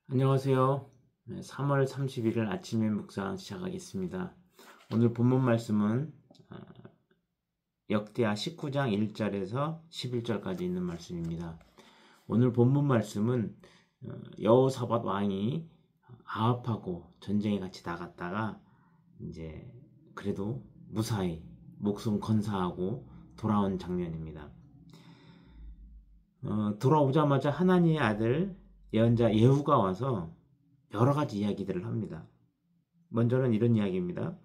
안녕하세요. 3월 31일 아침에 묵상 시작하겠습니다. 오늘 본문 말씀은 역대하 19장 1절에서 11절까지 있는 말씀입니다. 오늘 본문 말씀은 여호사밧 왕이 아합하고 전쟁에 같이 나갔다가 이제 그래도 무사히 목숨 건사하고 돌아온 장면입니다. 돌아오자마자 하나님의 아들 예언자 예후가 와서 여러 가지 이야기들을 합니다. 먼저는 이런 이야기입니다.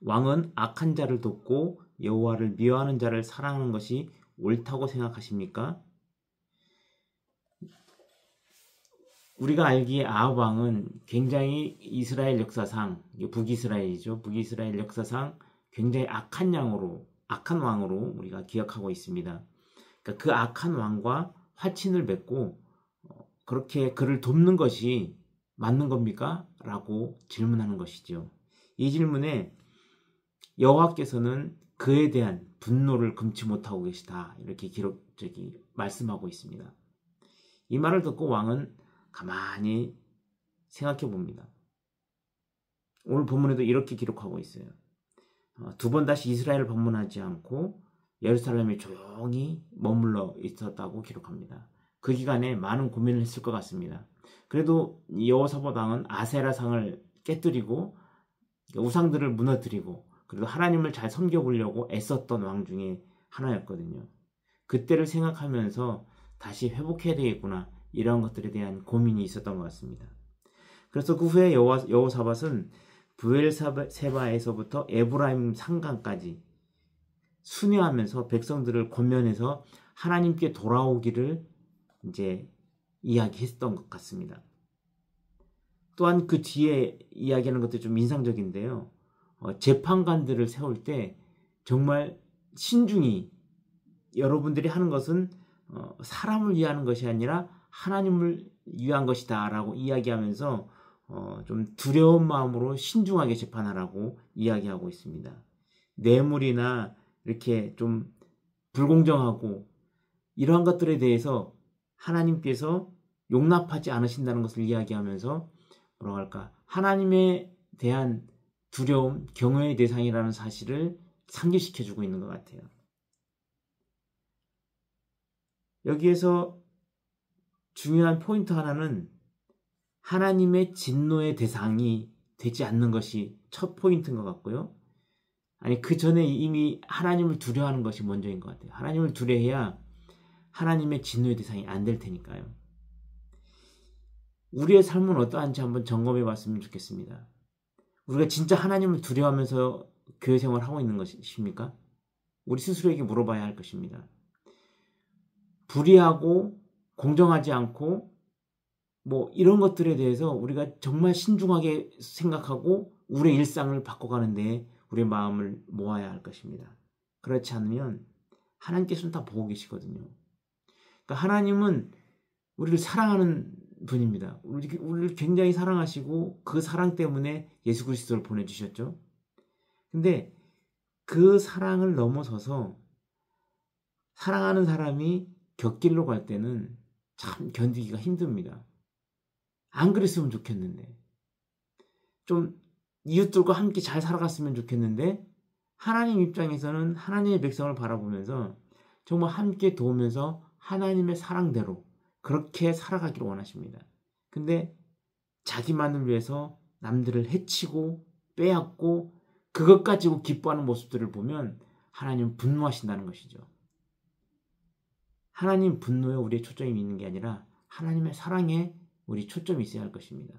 왕은 악한 자를 돕고 여호와를 미워하는 자를 사랑하는 것이 옳다고 생각하십니까? 우리가 알기에 아합 왕은 굉장히 이스라엘 역사상, 북이스라엘이죠. 북이스라엘 역사상 굉장히 악한 왕으로 우리가 기억하고 있습니다. 그러니까 그 악한 왕과 화친을 맺고 그렇게 그를 돕는 것이 맞는 겁니까? 라고 질문하는 것이죠. 이 질문에 여호와께서는 그에 대한 분노를 금치 못하고 계시다. 이렇게 말씀하고 있습니다. 이 말을 듣고 왕은 가만히 생각해 봅니다. 오늘 본문에도 이렇게 기록하고 있어요. 두 번 다시 이스라엘을 방문하지 않고 예루살렘에 조용히 머물러 있었다고 기록합니다. 그 기간에 많은 고민을 했을 것 같습니다. 그래도 여호사밧 왕은 아세라상을 깨뜨리고 우상들을 무너뜨리고 그래도 하나님을 잘 섬겨보려고 애썼던 왕 중에 하나였거든요. 그때를 생각하면서 다시 회복해야 되겠구나 이런 것들에 대한 고민이 있었던 것 같습니다. 그래서 그 후에 여호사밧은 브엘세바에서부터 에브라임 산강까지 순회하면서 백성들을 권면해서 하나님께 돌아오기를 이제 이야기했던 것 같습니다. 또한 그 뒤에 이야기하는 것도 좀 인상적인데요. 재판관들을 세울 때 정말 신중히 여러분들이 하는 것은 사람을 위하는 것이 아니라 하나님을 위한 것이다 라고 이야기하면서 좀 두려운 마음으로 신중하게 재판하라고 이야기하고 있습니다. 뇌물이나 이렇게 좀 불공정하고 이러한 것들에 대해서 하나님께서 용납하지 않으신다는 것을 이야기하면서 뭐라고 할까? 하나님에 대한 두려움, 경외의 대상이라는 사실을 상기시켜주고 있는 것 같아요. 여기에서 중요한 포인트 하나는 하나님의 진노의 대상이 되지 않는 것이 첫 포인트인 것 같고요. 아니 그 전에 이미 하나님을 두려워하는 것이 먼저인 것 같아요. 하나님을 두려워해야 하나님의 진노의 대상이 안 될 테니까요. 우리의 삶은 어떠한지 한번 점검해 봤으면 좋겠습니다. 우리가 진짜 하나님을 두려워하면서 교회 생활을 하고 있는 것입니까? 우리 스스로에게 물어봐야 할 것입니다. 불의하고 공정하지 않고 뭐 이런 것들에 대해서 우리가 정말 신중하게 생각하고 우리의 일상을 바꿔가는데 우리의 마음을 모아야 할 것입니다. 그렇지 않으면 하나님께서는 다 보고 계시거든요. 그러니까 하나님은 우리를 사랑하는 분입니다. 우리를 굉장히 사랑하시고 그 사랑 때문에 예수 그리스도를 보내주셨죠. 근데 그 사랑을 넘어서서 사랑하는 사람이 곁길로 갈 때는 참 견디기가 힘듭니다. 안 그랬으면 좋겠는데 좀 이웃들과 함께 잘 살아갔으면 좋겠는데 하나님 입장에서는 하나님의 백성을 바라보면서 정말 함께 도우면서 하나님의 사랑대로 그렇게 살아가기를 원하십니다. 근데 자기만을 위해서 남들을 해치고 빼앗고 그것 가지고 기뻐하는 모습들을 보면 하나님은 분노하신다는 것이죠. 하나님 분노에 우리의 초점이 있는 게 아니라 하나님의 사랑에 우리 초점이 있어야 할 것입니다.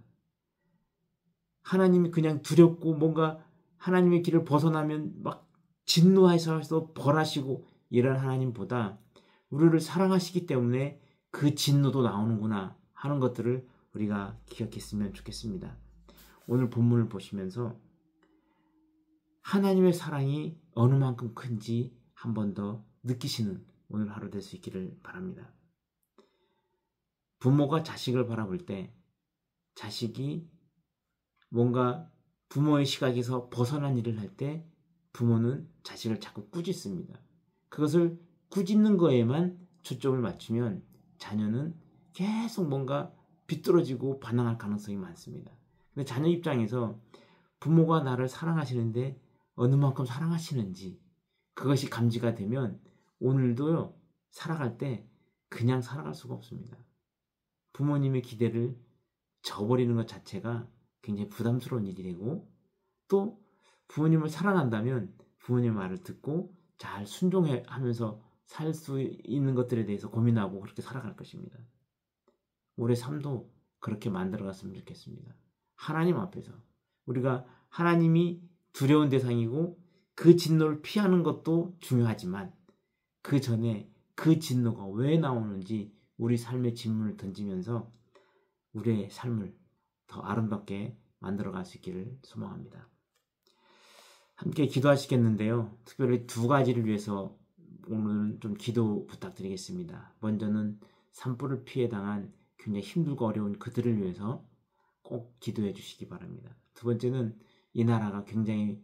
하나님이 그냥 두렵고 뭔가 하나님의 길을 벗어나면 막 진노하셔서 벌하시고 이런 하나님보다 우리를 사랑하시기 때문에 그 진노도 나오는구나 하는 것들을 우리가 기억했으면 좋겠습니다. 오늘 본문을 보시면서 하나님의 사랑이 어느 만큼 큰지 한 번 더 느끼시는 오늘 하루 될 수 있기를 바랍니다. 부모가 자식을 바라볼 때 자식이 뭔가 부모의 시각에서 벗어난 일을 할 때 부모는 자식을 자꾸 꾸짖습니다. 그것을 꾸짖는 거에만 초점을 맞추면 자녀는 계속 뭔가 비뚤어지고 반항할 가능성이 많습니다. 근데 자녀 입장에서 부모가 나를 사랑하시는데 어느 만큼 사랑하시는지 그것이 감지가 되면 오늘도요, 살아갈 때 그냥 살아갈 수가 없습니다. 부모님의 기대를 저버리는 것 자체가 굉장히 부담스러운 일이 되고, 또 부모님을 사랑한다면 부모님 말을 듣고 잘 순종하면서 살 수 있는 것들에 대해서 고민하고 그렇게 살아갈 것입니다. 우리의 삶도 그렇게 만들어갔으면 좋겠습니다. 하나님 앞에서 우리가 하나님이 두려운 대상이고 그 진노를 피하는 것도 중요하지만 그 전에 그 진노가 왜 나오는지 우리 삶의 질문을 던지면서 우리의 삶을 더 아름답게 만들어갈 수 있기를 소망합니다. 함께 기도하시겠는데요. 특별히 두 가지를 위해서 오늘은 좀 기도 부탁드리겠습니다. 먼저는 산불을 피해 당한 굉장히 힘들고 어려운 그들을 위해서 꼭 기도해 주시기 바랍니다. 두 번째는 이 나라가 굉장히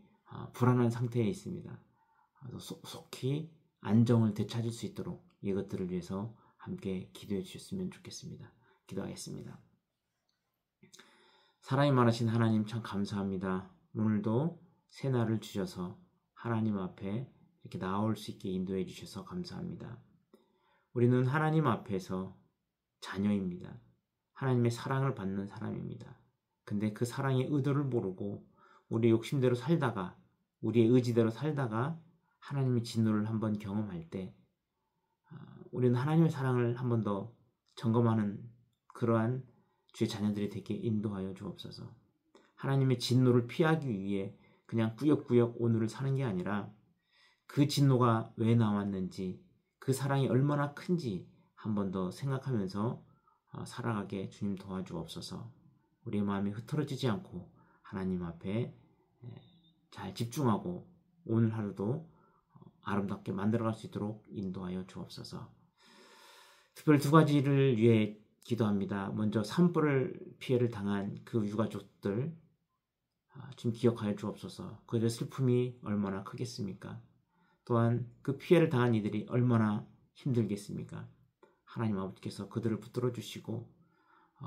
불안한 상태에 있습니다. 속히 안정을 되찾을 수 있도록 이것들을 위해서 함께 기도해 주셨으면 좋겠습니다. 기도하겠습니다. 사랑이 많으신 하나님 참 감사합니다. 오늘도 새 날을 주셔서 하나님 앞에 이렇게 나올 수 있게 인도해 주셔서 감사합니다. 우리는 하나님 앞에서 자녀입니다. 하나님의 사랑을 받는 사람입니다. 근데 그 사랑의 의도를 모르고 우리의 욕심대로 살다가 우리의 의지대로 살다가 하나님의 진노를 한번 경험할 때 우리는 하나님의 사랑을 한번 더 점검하는 그러한 주의 자녀들이 되게 인도하여 주옵소서. 하나님의 진노를 피하기 위해 그냥 꾸역꾸역 오늘을 사는 게 아니라 그 진노가 왜 나왔는지 그 사랑이 얼마나 큰지 한 번 더 생각하면서 살아가게 주님 도와주옵소서. 우리의 마음이 흐트러지지 않고 하나님 앞에 잘 집중하고 오늘 하루도 아름답게 만들어갈 수 있도록 인도하여 주옵소서. 특별히 두 가지를 위해 기도합니다. 먼저 산불을 피해를 당한 그 유가족들 지금 기억하여 주옵소서. 그들의 슬픔이 얼마나 크겠습니까? 또한 그 피해를 당한 이들이 얼마나 힘들겠습니까? 하나님 아버지께서 그들을 붙들어 주시고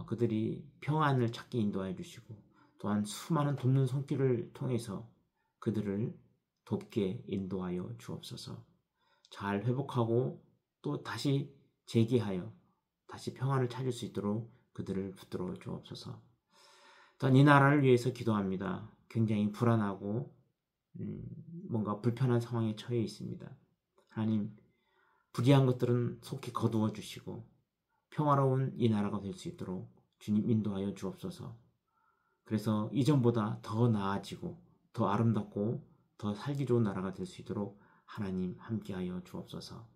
그들이 평안을 찾게 인도하여 주시고 또한 수많은 돕는 손길을 통해서 그들을 돕게 인도하여 주옵소서. 잘 회복하고 또 다시 재기하여 다시 평안을 찾을 수 있도록 그들을 붙들어 주옵소서. 또한 이 나라를 위해서 기도합니다. 굉장히 불안하고 뭔가 불편한 상황에 처해 있습니다. 하나님, 불의한 것들은 속히 거두어 주시고 평화로운 이 나라가 될 수 있도록 주님 인도하여 주옵소서. 그래서 이전보다 더 나아지고 더 아름답고 더 살기 좋은 나라가 될 수 있도록 하나님 함께하여 주옵소서.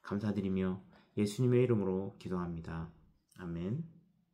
감사드리며 예수님의 이름으로 기도합니다. 아멘.